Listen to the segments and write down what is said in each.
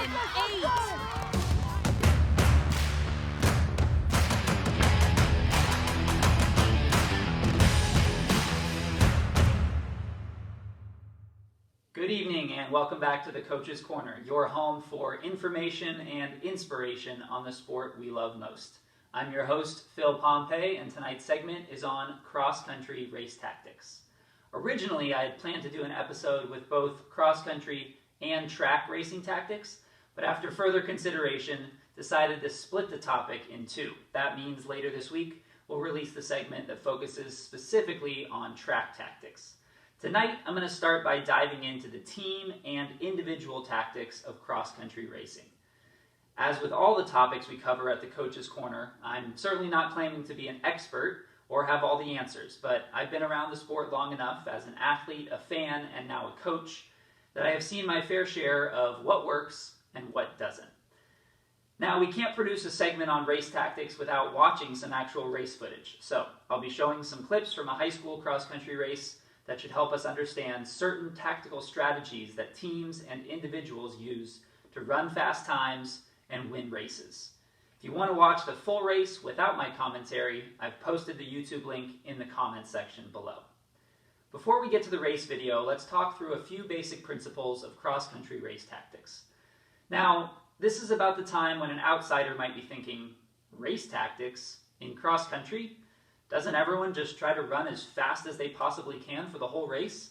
8. Good evening and welcome back to the Coach's Corner, your home for information and inspiration on the sport we love most. I'm your host, Phil Pompey, and tonight's segment is on cross-country race tactics. Originally, I had planned to do an episode with both cross-country and track racing tactics, but after further consideration, decided to split the topic in two. That means later this week, we'll release the segment that focuses specifically on track tactics. Tonight, I'm going to start by diving into the team and individual tactics of cross-country racing. As with all the topics we cover at the Coach's Corner, I'm certainly not claiming to be an expert or have all the answers, but I've been around the sport long enough as an athlete, a fan, and now a coach that I have seen my fair share of what works and what doesn't. Now, we can't produce a segment on race tactics without watching some actual race footage, so I'll be showing some clips from a high school cross-country race that should help us understand certain tactical strategies that teams and individuals use to run fast times and win races. If you want to watch the full race without my commentary, I've posted the YouTube link in the comments section below. Before we get to the race video, let's talk through a few basic principles of cross-country race tactics. Now, this is about the time when an outsider might be thinking, race tactics in cross-country? Doesn't everyone just try to run as fast as they possibly can for the whole race?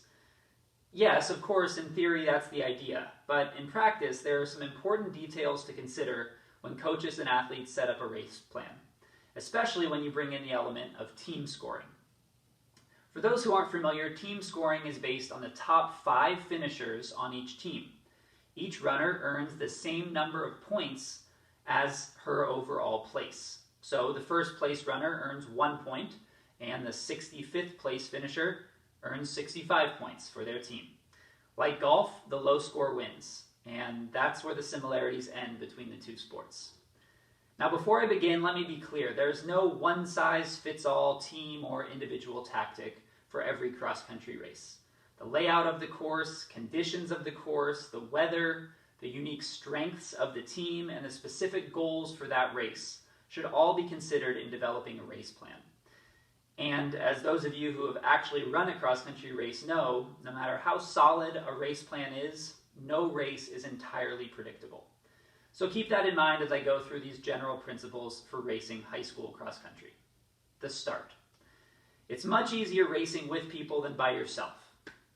Yes, of course, in theory that's the idea, but in practice there are some important details to consider when coaches and athletes set up a race plan, especially when you bring in the element of team scoring. For those who aren't familiar, team scoring is based on the top 5 finishers on each team. Each runner earns the same number of points as her overall place. So the first place runner earns 1 point, and the 65th place finisher earns 65 points for their team. Like golf, the low score wins, and that's where the similarities end between the two sports. Now before I begin, let me be clear, there's no one-size-fits-all team or individual tactic for every cross-country race. The layout of the course, conditions of the course, the weather, the unique strengths of the team, and the specific goals for that race should all be considered in developing a race plan. And as those of you who have actually run a cross-country race know, no matter how solid a race plan is, no race is entirely predictable. So keep that in mind as I go through these general principles for racing high school cross-country. The start. It's much easier racing with people than by yourself.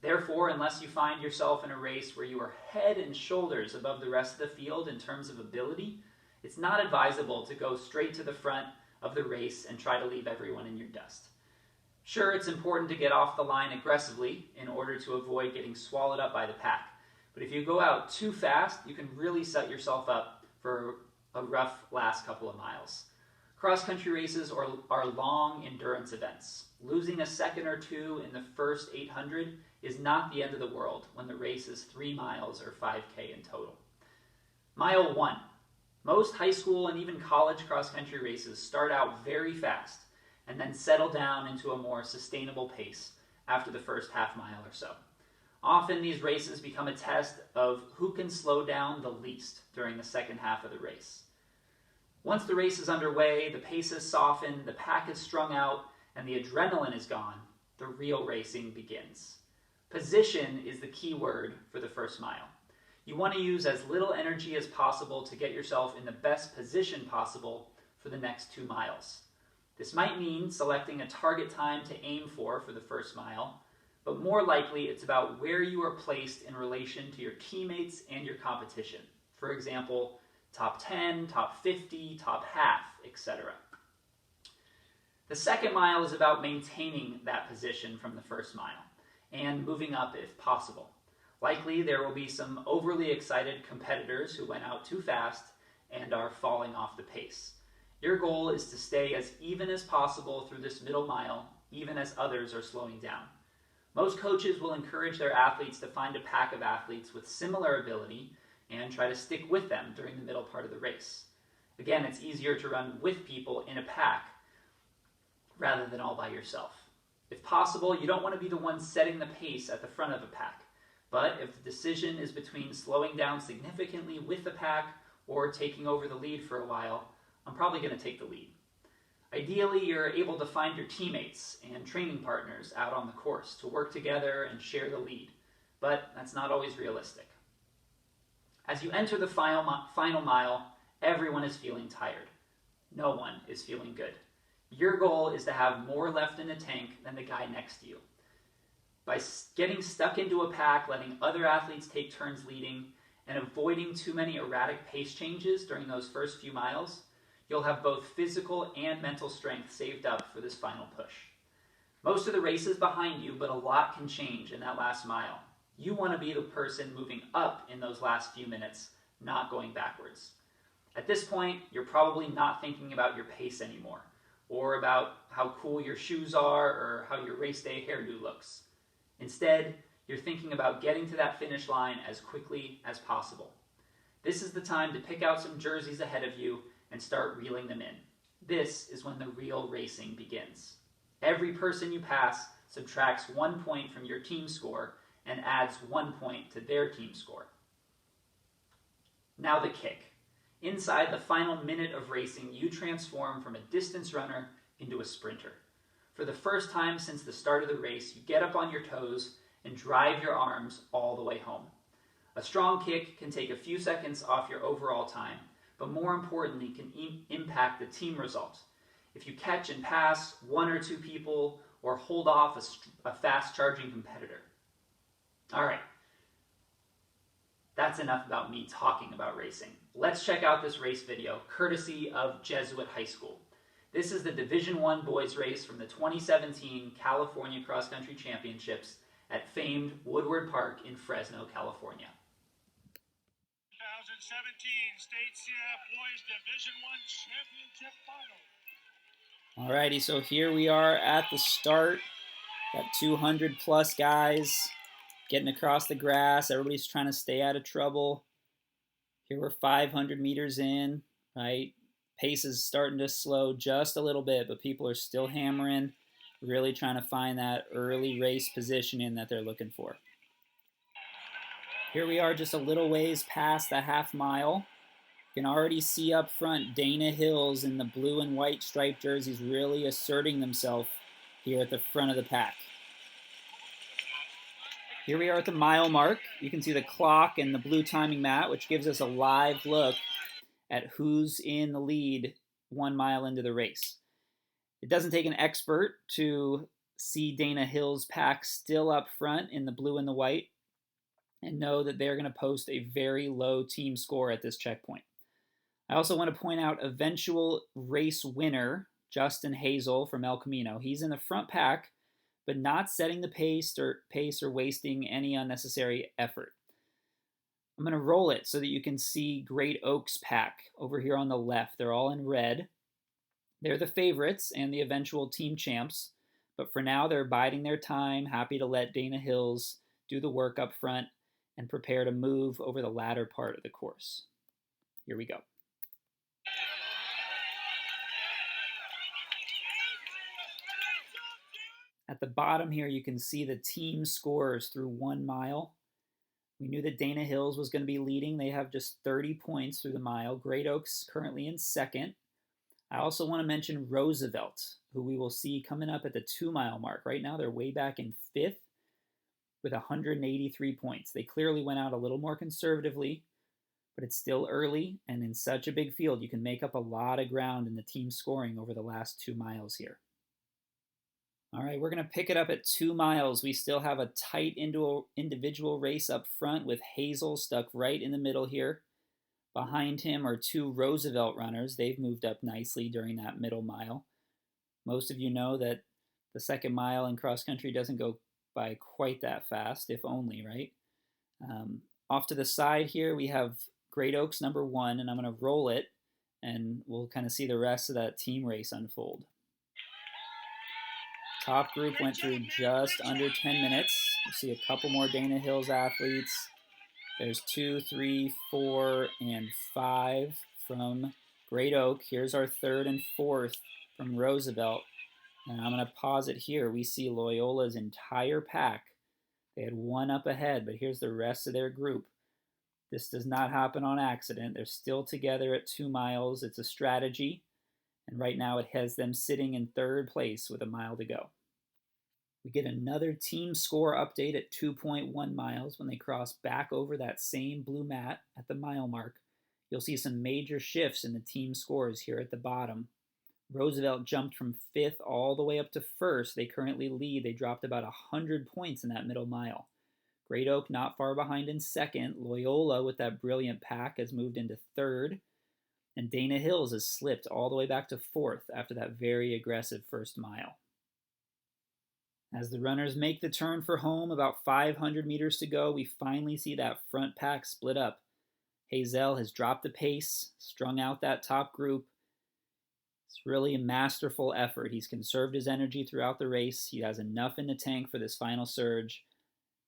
Therefore, unless you find yourself in a race where you are head and shoulders above the rest of the field in terms of ability, it's not advisable to go straight to the front of the race and try to leave everyone in your dust. Sure, it's important to get off the line aggressively in order to avoid getting swallowed up by the pack, but if you go out too fast, you can really set yourself up for a rough last couple of miles. Cross-country races are long endurance events. Losing a second or two in the first 800 is not the end of the world when the race is 3 miles or 5K in total. Mile 1. Most high school and even college cross-country races start out very fast and then settle down into a more sustainable pace after the first half mile or so. Often these races become a test of who can slow down the least during the second half of the race. Once the race is underway, the pace is softened, the pack is strung out, and the adrenaline is gone, the real racing begins. Position is the key word for the first mile. You want to use as little energy as possible to get yourself in the best position possible for the next 2 miles. This might mean selecting a target time to aim for the first mile, but more likely it's about where you are placed in relation to your teammates and your competition. For example, top 10, top 50, top half, etc. The second mile is about maintaining that position from the first mile and moving up if possible. Likely there will be some overly excited competitors who went out too fast and are falling off the pace. Your goal is to stay as even as possible through this middle mile, even as others are slowing down. Most coaches will encourage their athletes to find a pack of athletes with similar ability and try to stick with them during the middle part of the race. Again, it's easier to run with people in a pack rather than all by yourself. If possible, you don't want to be the one setting the pace at the front of a pack. But if the decision is between slowing down significantly with the pack or taking over the lead for a while, I'm probably going to take the lead. Ideally, you're able to find your teammates and training partners out on the course to work together and share the lead, but that's not always realistic. As you enter the final mile, everyone is feeling tired. No one is feeling good. Your goal is to have more left in the tank than the guy next to you. By getting stuck into a pack, letting other athletes take turns leading, and avoiding too many erratic pace changes during those first few miles, you'll have both physical and mental strength saved up for this final push. Most of the race is behind you, but a lot can change in that last mile. You want to be the person moving up in those last few minutes, not going backwards. At this point, you're probably not thinking about your pace anymore, or about how cool your shoes are, or how your race day hairdo looks. Instead, you're thinking about getting to that finish line as quickly as possible. This is the time to pick out some jerseys ahead of you and start reeling them in. This is when the real racing begins. Every person you pass subtracts 1 point from your team score and adds 1 point to their team score. Now the kick. Inside the final minute of racing, you transform from a distance runner into a sprinter. For the first time since the start of the race, you get up on your toes and drive your arms all the way home. A strong kick can take a few seconds off your overall time, but more importantly can impact the team result. If you catch and pass one or two people or hold off a fast-charging competitor. All right, that's enough about me talking about racing. Let's check out this race video, courtesy of Jesuit High School. This is the Division I boys race from the 2017 California Cross Country Championships at famed Woodward Park in Fresno, California. 2017 State CIF Boys Division I Championship Final. Alrighty, so here we are at the start. Got 200 plus guys getting across the grass. Everybody's trying to stay out of trouble. Here we're 500 meters in, right? Pace is starting to slow just a little bit, but people are still hammering, really trying to find that early race positioning that they're looking for. Here we are just a little ways past the half mile. You can already see up front Dana Hills in the blue and white striped jerseys really asserting themselves here at the front of the pack. Here we are at the mile mark. You can see the clock and the blue timing mat, which gives us a live look at who's in the lead 1 mile into the race. It doesn't take an expert to see Dana Hill's pack still up front in the blue and the white and know that they're going to post a very low team score at this checkpoint. I also want to point out eventual race winner, Justin Hazel from El Camino. He's in the front pack, but not setting the pace or wasting any unnecessary effort. I'm going to roll it so that you can see Great Oaks pack over here on the left. They're all in red. They're the favorites and the eventual team champs, but for now they're biding their time, happy to let Dana Hills do the work up front and prepare to move over the latter part of the course. Here we go. At the bottom here, you can see the team scores through 1 mile. We knew that Dana Hills was going to be leading. They have just 30 points through the mile. Great Oaks currently in second. I also want to mention Roosevelt, who we will see coming up at the 2 mile mark. Right now, they're way back in fifth with 183 points. They clearly went out a little more conservatively, but it's still early, and in such a big field, you can make up a lot of ground in the team scoring over the last 2 miles here. All right, we're going to pick it up at 2 miles. We still have a tight individual race up front with Hazel stuck right in the middle here. Behind him are 2 Roosevelt runners. They've moved up nicely during that middle mile. Most of you know that the 2nd mile in cross country doesn't go by quite that fast, if only, right? Off to the side here, we have Great Oaks number 1, and I'm going to roll it, and we'll kind of see the rest of that team race unfold. Top group went through just under 10 minutes. You see a couple more Dana Hills athletes. There's 2, 3, 4, and 5 from Great Oak. Here's our 3rd and 4th from Roosevelt. And I'm going to pause it here. We see Loyola's entire pack They had one up ahead, but here's the rest of their group. This does not happen on accident. They're still together at 2 miles. It's a strategy, and right now it has them sitting in third place with a mile to go. We get another team score update at 2.1 miles when they cross back over that same blue mat at the mile mark. You'll see some major shifts in the team scores here at the bottom. Roosevelt jumped from 5th all the way up to 1st. They currently lead. They dropped about 100 points in that middle mile. Great Oak not far behind in 2nd. Loyola with that brilliant pack has moved into 3rd. And Dana Hills has slipped all the way back to 4th after that very aggressive first mile. As the runners make the turn for home, about 500 meters to go, we finally see that front pack split up. Hazel has dropped the pace, strung out that top group. It's really a masterful effort. He's conserved his energy throughout the race. He has enough in the tank for this final surge.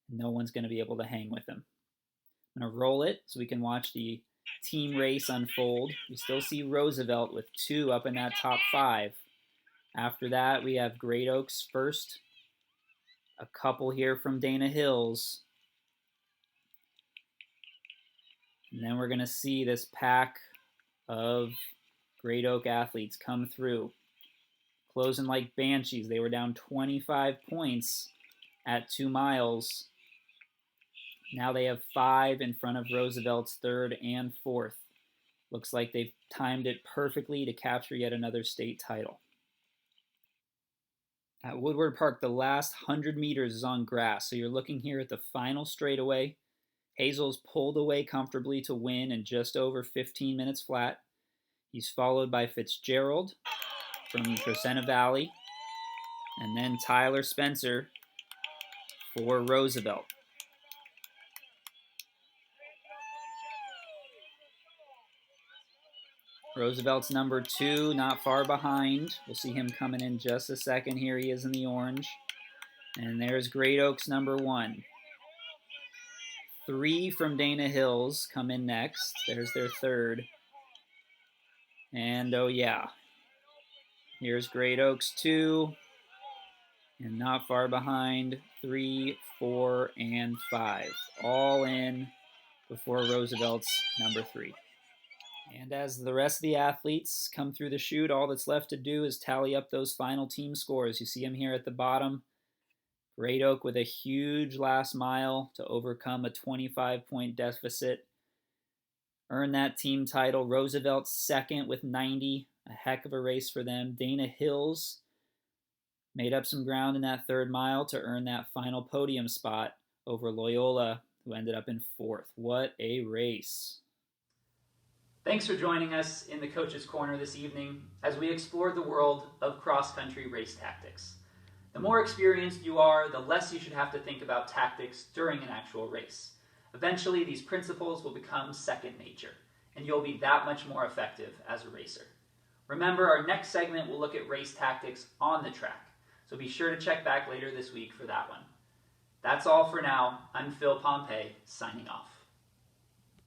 No one's going to be able to hang with him. I'm going to roll it so we can watch the team race unfold. We still see Roosevelt with 2 up in that top 5. After that, we have Great Oaks first. A couple here from Dana Hills. And then we're going to see this pack of Great Oak athletes come through. Closing like banshees. They were down 25 points at 2 miles. Now they have 5 in front of Roosevelt's 3rd and 4th. Looks like they've timed it perfectly to capture yet another state title. At Woodward Park, the last 100 meters is on grass, so you're looking here at the final straightaway. Hazel's pulled away comfortably to win in just over 15 minutes flat. He's followed by Fitzgerald from Crescenta Valley, and then Tyler Spencer for Roosevelt. Roosevelt's number 2, not far behind. We'll see him coming in just a second. Here he is in the orange. And there's Great Oaks number 1. 3 from Dana Hills come in next. There's their 3rd. And oh yeah, here's Great Oaks 2. And not far behind, 3, 4, and 5. All in before Roosevelt's number 3. And as the rest of the athletes come through the chute, all that's left to do is tally up those final team scores. You see them here at the bottom. Great Oak with a huge last mile to overcome a 25-point deficit. Earn that team title. Roosevelt 2nd with 90. A heck of a race for them. Dana Hills made up some ground in that 3rd mile to earn that final podium spot over Loyola, who ended up in 4th. What a race. Thanks for joining us in the Coach's Corner this evening as we explored the world of cross-country race tactics. The more experienced you are, the less you should have to think about tactics during an actual race. Eventually, these principles will become second nature, and you'll be that much more effective as a racer. Remember, our next segment will look at race tactics on the track, so be sure to check back later this week for that one. That's all for now. I'm Phil Pompey, signing off.